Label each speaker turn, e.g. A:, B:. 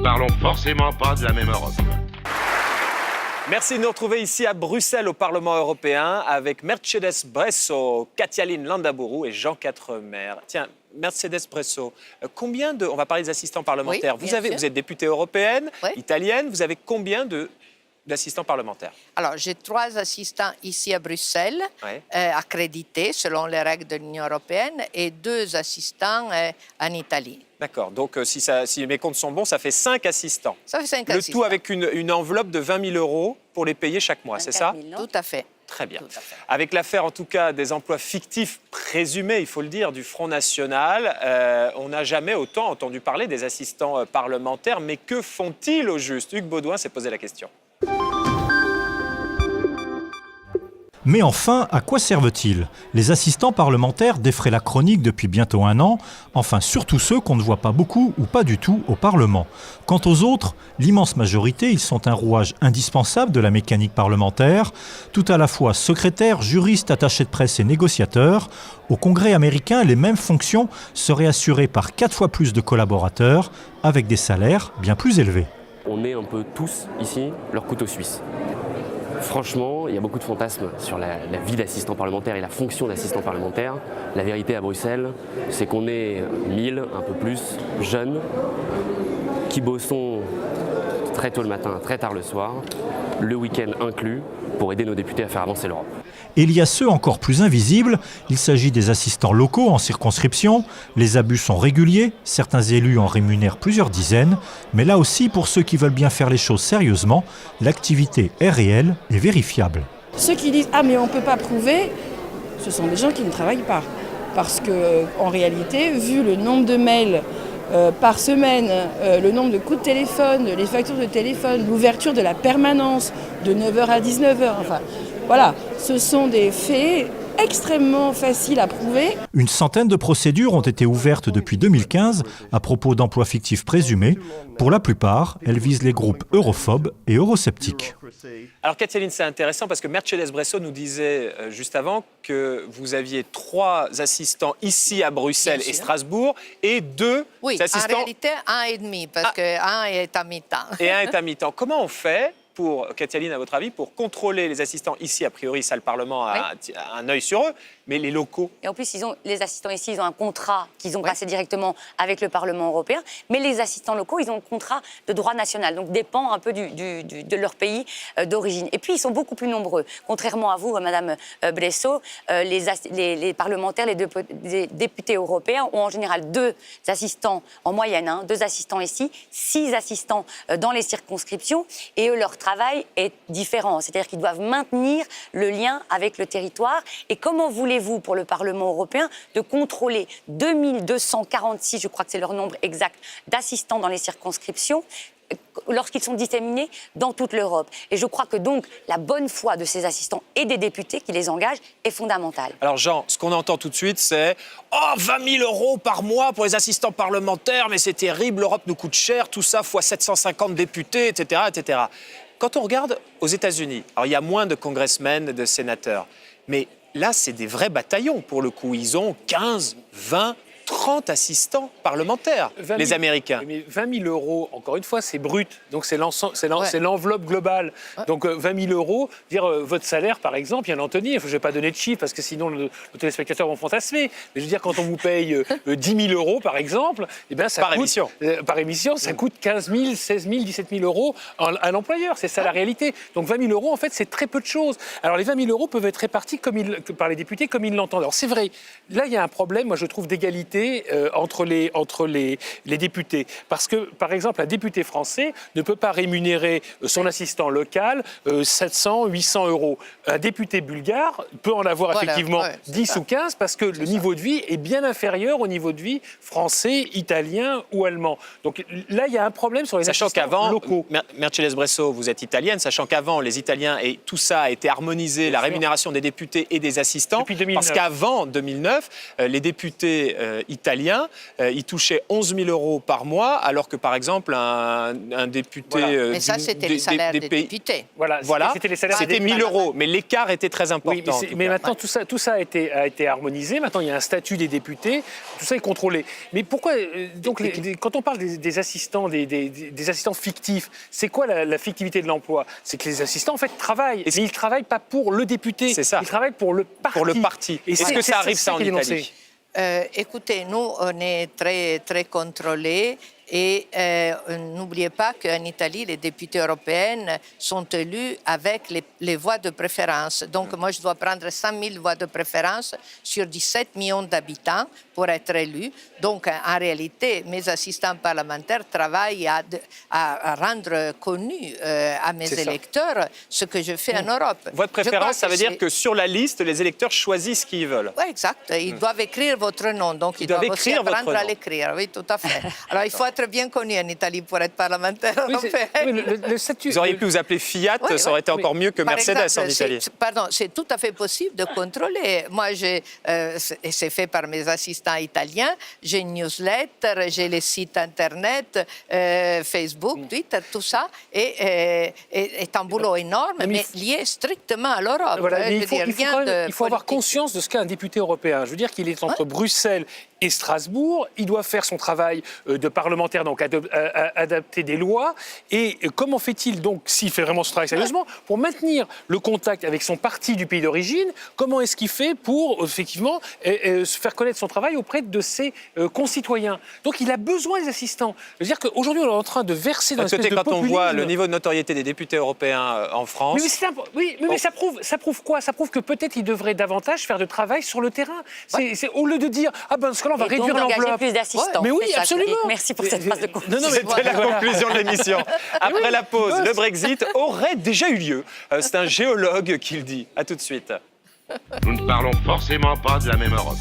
A: parlons forcément pas de la même Europe.
B: Merci de nous retrouver ici à Bruxelles au Parlement européen avec Mercedes Bresso, Katalin Landaburu et Jean Quatremer. Tiens, Mercedes Bresso, on va parler des assistants parlementaires.
C: Oui,
B: Vous êtes députée européenne,
C: Oui.
B: italienne, vous avez combien d'assistants parlementaires?
C: Alors, j'ai 3 assistants ici à Bruxelles,
B: Ouais.
C: accrédités selon les règles de l'Union européenne, et 2 assistants en Italie.
B: D'accord, donc si mes comptes sont bons, ça fait 5 assistants.
C: Ça fait 5
B: Le
C: assistants.
B: tout avec une enveloppe de 20 000 euros pour les payer chaque mois, c'est ça?
C: Tout à fait.
B: Très bien.
C: Tout à fait.
B: Avec l'affaire, en tout cas, des emplois fictifs présumés, il faut le dire, du Front National, on n'a jamais autant entendu parler des assistants parlementaires. Mais que font-ils au juste? Hugues Baudouin s'est posé la question.
D: Mais enfin, à quoi servent-ils? Les assistants parlementaires défraient la chronique depuis bientôt 1 an, enfin surtout ceux qu'on ne voit pas beaucoup ou pas du tout au Parlement. Quant aux autres, l'immense majorité, ils sont un rouage indispensable de la mécanique parlementaire, tout à la fois secrétaires, juristes, attachés de presse et négociateurs. Au Congrès américain, les mêmes fonctions seraient assurées par 4 fois plus de collaborateurs, avec des salaires bien plus élevés.
E: On est un peu tous, ici, leur couteau suisse. Franchement, il y a beaucoup de fantasmes sur la vie d'assistant parlementaire et la fonction d'assistant parlementaire. La vérité à Bruxelles, c'est qu'on est 1000, un peu plus, jeunes, qui bossons très tôt le matin, très tard le soir, le week-end inclus, pour aider nos députés à faire avancer l'Europe.
D: Et il y a ceux encore plus invisibles, il s'agit des assistants locaux en circonscription. Les abus sont réguliers, certains élus en rémunèrent plusieurs dizaines, mais là aussi, pour ceux qui veulent bien faire les choses sérieusement, l'activité est réelle et vérifiable.
F: Ceux qui disent « Ah mais on ne peut pas prouver », ce sont des gens qui ne travaillent pas. Parce qu'en réalité, vu le nombre de mails par semaine, le nombre de coups de téléphone, les factures de téléphone, l'ouverture de la permanence de 9h à 19h, enfin voilà, ce sont des faits extrêmement faciles à prouver.
D: Une centaine de procédures ont été ouvertes depuis 2015 à propos d'emplois fictifs présumés. Pour la plupart, elles visent les groupes europhobes et eurosceptiques.
B: Alors, Katalin, c'est intéressant parce que Mercedes Bresso nous disait juste avant que vous aviez 3 assistants ici à Bruxelles
C: Bien
B: et
C: sûr.
B: Strasbourg et 2
C: Oui,
B: assistants.
C: en réalité, 1,5, parce que 1 est à mi-temps.
B: Et un est à mi-temps. Comment on fait pour, Katalin, à votre avis, pour contrôler les assistants ici? A priori, ça, le Parlement a un œil sur eux, mais les locaux?
G: Et en plus, les assistants ici, ils ont un contrat qu'ils ont passé directement avec le Parlement européen. Mais les assistants locaux, ils ont un contrat de droit national, donc dépend un peu de leur pays d'origine. Et puis, ils sont beaucoup plus nombreux. Contrairement à vous, Madame Bresso, les parlementaires, les députés européens ont en général 2 assistants en moyenne, 2 assistants ici, 6 assistants dans les circonscriptions. Et eux, leur travail est différent. C'est-à-dire qu'ils doivent maintenir le lien avec le territoire. Et comment voulez-vous, pour le Parlement européen, de contrôler 2246, je crois que c'est leur nombre exact, d'assistants dans les circonscriptions lorsqu'ils sont disséminés dans toute l'Europe? Et je crois que donc la bonne foi de ces assistants et des députés qui les engagent est fondamentale.
B: Alors Jean, ce qu'on entend tout de suite, c'est « Oh, 20 000 euros par mois pour les assistants parlementaires, mais c'est terrible, l'Europe nous coûte cher, tout ça fois 750 députés, etc. etc. » Quand on regarde aux États-Unis, alors il y a moins de congressmen, de sénateurs, mais là, c'est des vrais bataillons pour le coup. Ils ont 15, 20, 30 assistants parlementaires, les Américains.
H: Mais 20 000 euros, encore une fois, c'est brut. Donc, c'est l'enveloppe globale.
C: Ouais.
H: Donc, 20 000 euros, votre salaire, par exemple, Yann Anthony, je ne vais pas donner de chiffres parce que sinon, nos téléspectateurs vont fantasmer. Mais je veux dire, quand on vous paye 10 000 euros, par exemple, eh ben, ça coûte, par émission, ça coûte 15 000, 16 000, 17 000 euros à l'employeur. C'est ça la réalité. Donc, 20 000 euros, en fait, c'est très peu de choses. Alors, les 20 000 euros peuvent être répartis par les députés comme ils l'entendent. Alors, c'est vrai, là, il y a un problème, moi, je trouve, d'égalité entre les députés. Parce que, par exemple, un député français ne peut pas rémunérer son assistant local 700, 800 euros. Un député bulgare peut en avoir effectivement 10 ou 15 parce que le niveau de vie est bien inférieur au niveau de vie français, italien ou allemand. Donc là, il y a un problème sur les assistants locaux.
B: Mercedes Bresso, vous êtes italienne, sachant qu'avant, les Italiens, et tout ça a été harmonisé, la rémunération des députés et des assistants.
H: Depuis 2009.
B: Parce qu'avant 2009, les députés italien, il touchait 11 000 euros par mois, alors que par exemple un député...
H: Voilà.
C: Mais ça, c'était les salaires des
B: pays...
C: députés.
B: Voilà,
H: c'était les salaires
B: c'était 1 000 euros, mais l'écart était très important.
H: Oui, mais maintenant, tout ça a été harmonisé. Maintenant, il y a un statut des députés. Tout ça est contrôlé. Mais pourquoi, quand on parle des assistants, des assistants fictifs, c'est quoi la fictivité de l'emploi? C'est que les assistants, en fait, travaillent. Mais ils ne travaillent pas pour le député.
B: C'est ça.
H: Ils travaillent pour le parti.
B: Pour le parti. Est-ce que ça arrive, ça, en Italie?
C: Écoutez, nous, on est très, très contrôlés. Et n'oubliez pas qu'en Italie, les députés européens sont élus avec les voix de préférence. Donc, moi, je dois prendre 100 000 voix de préférence sur 17 millions d'habitants pour être élu. Donc, en réalité, mes assistants parlementaires travaillent à rendre connu à mes électeurs ce que je fais en Europe.
B: Votre préférence, ça veut dire que sur la liste, les électeurs choisissent qui ils veulent.
C: Oui, exact. Ils doivent écrire votre nom. Donc, ils doivent aussi apprendre à l'écrire. Oui, tout à fait. Alors, il faut être bien connu en Italie pour être parlementaire européen.
B: Vous auriez pu vous appeler Fiat, ça aurait été encore mieux que Mercedes en Italie.
C: Pardon, c'est tout à fait possible de contrôler. Moi, c'est fait par mes assistants italiens. J'ai une newsletter, j'ai les sites Internet, Facebook, Twitter, tout ça. Et est un boulot énorme, mais lié strictement à l'Europe.
H: Voilà, il faut avoir conscience de ce qu'est un député européen. Je veux dire qu'il est entre Bruxelles et Strasbourg. Il doit faire son travail de parlementaire, donc adapter des lois. Et comment fait-il donc, s'il fait vraiment ce travail sérieusement, pour maintenir le contact avec son parti du pays d'origine? Comment est-ce qu'il fait pour, effectivement, se faire connaître son travail auprès de ses concitoyens? Donc il a besoin des assistants. Je veux dire qu'aujourd'hui, on est en train de verser dans une espèce de populisme.
B: Quand on voit le niveau de notoriété des députés européens en France...
H: Mais ça prouve quoi? Ça prouve que peut-être il devrait davantage faire de travail sur le terrain. C'est au lieu de dire, ah ben, ce que là, on va réduire l'enveloppe.
G: Plus d'assistants.
H: Mais oui, absolument.
G: Merci pour cette phrase de conclusion.
B: C'était la conclusion de l'émission. Après la pause, le Brexit aurait déjà eu lieu. C'est un géologue qui le dit. À tout de suite.
A: Nous ne parlons forcément pas de la même Europe.